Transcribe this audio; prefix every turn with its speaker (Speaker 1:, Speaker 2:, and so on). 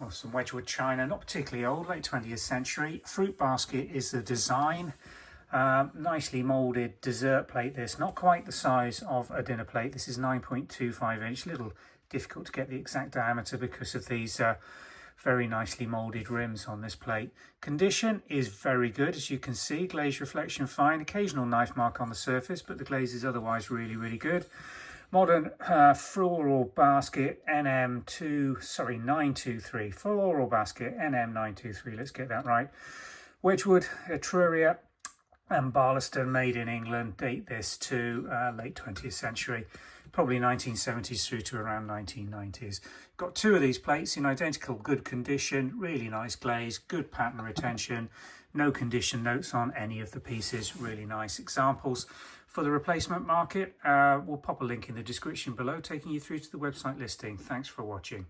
Speaker 1: Well, some Wedgwood china, not particularly old, late 20th century. Fruit basket is the design. Nicely moulded dessert plate this, not quite the size of a dinner plate. This is 9.25 inch, a little difficult to get the exact diameter because of these very nicely moulded rims on this plate. Condition is very good, as you can see. Glaze reflection fine, occasional knife mark on the surface, but the glaze is otherwise really good. Modern floral basket NM923, floral basket NM923, let's get that right. Wedgwood Etruria England, made in England. Date this to late 20th century, probably 1970s through to around 1990s. Got two of these plates in identical good condition, really nice glaze, good pattern retention, no condition notes on any of the pieces, really nice examples. For the replacement market, we'll pop a link in the description below taking you through to the website listing. Thanks for watching.